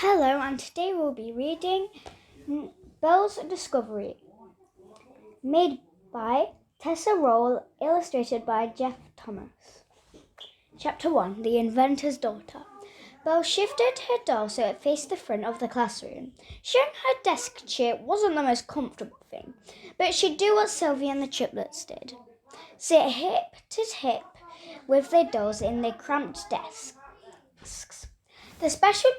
Hello, and today we'll be reading Belle's Discovery, made by Tessa Roll, illustrated by Jeff Thomas. Chapter 1, The Inventor's Daughter. Belle shifted her doll so it faced the front of the classroom. Sharing her desk chair wasn't the most comfortable thing, but she'd do what Sylvie and the triplets did. Sit hip to hip with their dolls in their cramped desks. The special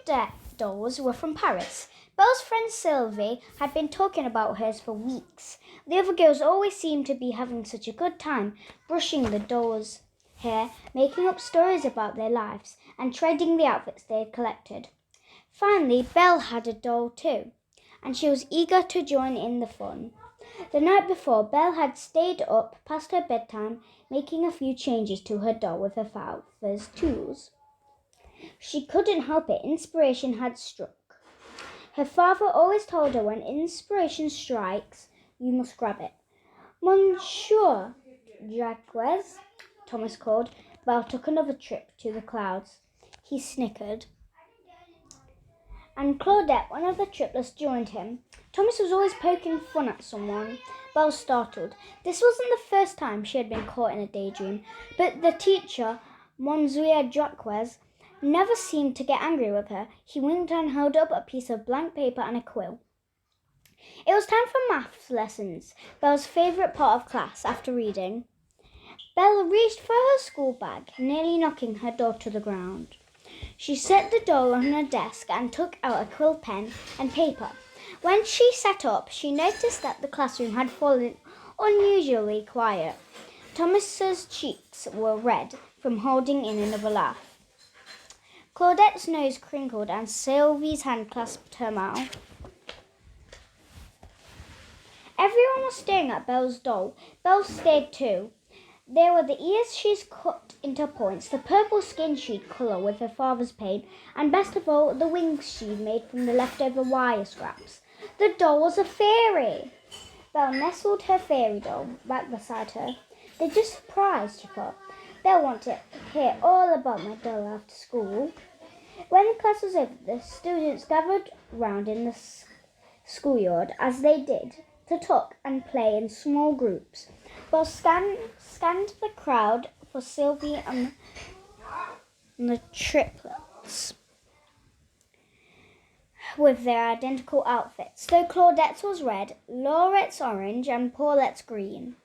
dolls were from Paris. Belle's friend Sylvie had been talking about hers for weeks. The other girls always seemed to be having such a good time, brushing the dolls' hair, making up stories about their lives, and trading the outfits they had collected. Finally, Belle had a doll too, and she was eager to join in the fun. The night before, Belle had stayed up past her bedtime, making a few changes to her doll with her father's tools. She couldn't help it. Inspiration had struck. Her father always told her when inspiration strikes, you must grab it. Monsieur Jacques, Thomas called. Belle took another trip to the clouds. He snickered. And Claudette, one of the triplets, joined him. Thomas was always poking fun at someone. Belle startled. This wasn't the first time she had been caught in a daydream, but the teacher, Monsieur Jacques, never seemed to get angry with her. He winked and held up a piece of blank paper and a quill. It was time for maths lessons, Belle's favourite part of class after reading. Belle reached for her school bag, nearly knocking her doll to the ground. She set the doll on her desk and took out a quill pen and paper. When she sat up, she noticed that the classroom had fallen unusually quiet. Thomas's cheeks were red from holding in another laugh. Claudette's nose crinkled and Sylvie's hand clasped her mouth. Everyone was staring at Belle's doll. Belle stared too. There were the ears she'd cut into points, the purple skin she'd colour with her father's paint, and best of all, the wings she'd made from the leftover wire scraps. The doll was a fairy. Belle nestled her fairy doll back beside her. They're just surprised, she thought. They'll want to hear all about my doll after school. When the class was over, the students gathered round in the schoolyard, as they did, to talk and play in small groups. Belle scanned the crowd for Sylvie and the triplets with their identical outfits, though Claudette's was red, Laurette's orange, and Paulette's green,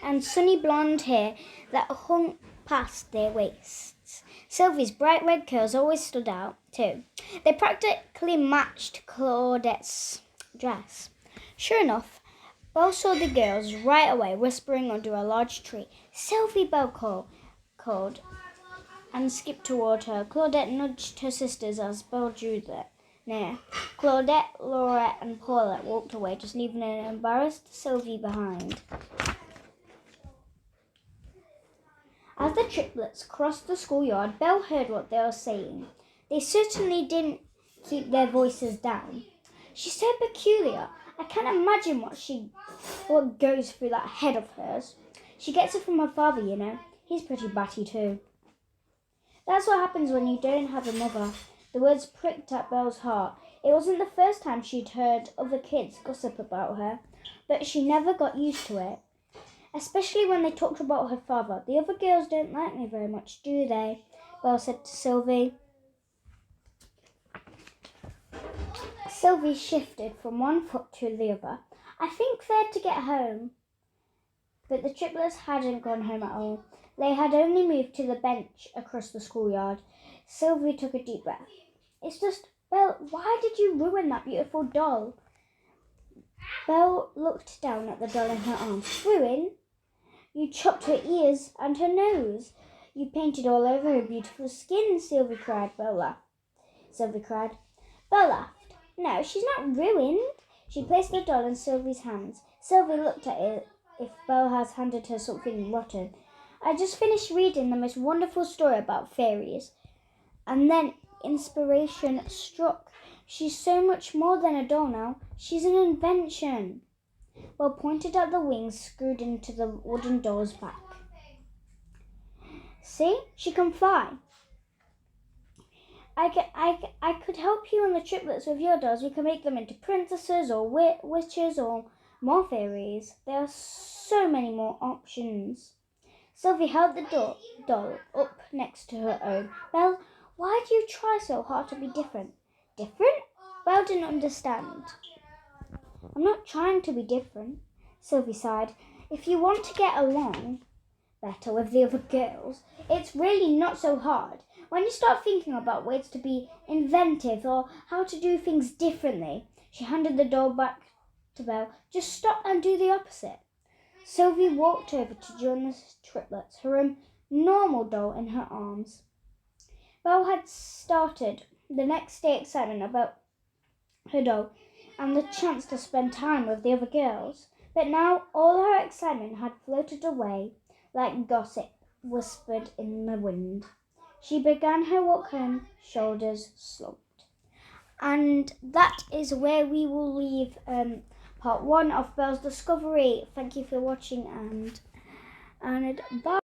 and sunny blonde hair that hung past their waists. Sylvie's bright red curls always stood out, too. They practically matched Claudette's dress. Sure enough, Belle saw the girls right away, whispering under a large tree. "Sylvie," Belle called, and skipped toward her. Claudette nudged her sisters as Belle drew near. Claudette, Laurette, and Paulette walked away, just leaving an embarrassed Sylvie behind. As the triplets crossed the schoolyard, Belle heard what they were saying. They certainly didn't keep their voices down. "She's so peculiar. I can't imagine what goes through that head of hers. She gets it from her father, you know. He's pretty batty too." That's what happens when you don't have a mother. The words pricked at Belle's heart. It wasn't the first time she'd heard other kids gossip about her, but she never got used to it. Especially when they talked about her father. "The other girls don't like me very much, do they?" Belle said to Sylvie. Sylvie shifted from one foot to the other. "I think they're to get home." But the triplets hadn't gone home at all. They had only moved to the bench across the schoolyard. Sylvie took a deep breath. "It's just, Belle, why did you ruin that beautiful doll?" Belle looked down at the doll in her arms. "Ruin? You chopped her ears and her nose. You painted all over her beautiful skin," Sylvie cried. Belle laughed. Belle laughed. "No, she's not ruined." She placed the doll in Sylvie's hands. Sylvie looked at it if Belle had handed her something rotten. "I just finished reading the most wonderful story about fairies." And then inspiration struck. "She's so much more than a doll now. She's an invention." Belle pointed at the wings screwed into the wooden doll's back. "See, she can fly." I could help you on the triplets with your dolls. We can make them into princesses or witches or more fairies. There are so many more options. Sylvie held the doll up next to her own. Belle, why do you try so hard to be different? Different? Belle didn't understand. I'm not trying to be different, Sylvie sighed. If you want to get along better with the other girls, it's really not so hard. When you start thinking about ways to be inventive or how to do things differently, she handed the doll back to Belle. Just stop and do the opposite. Sylvie walked over to join the triplets, her own normal doll in her arms. Belle had started the next day excitement about her doll and the chance to spend time with the other girls. But now all her excitement had floated away like gossip whispered in the wind. She began her walk home, shoulders slumped. And that is where we will leave part 1 of Belle's Discovery. Thank you for watching and bye.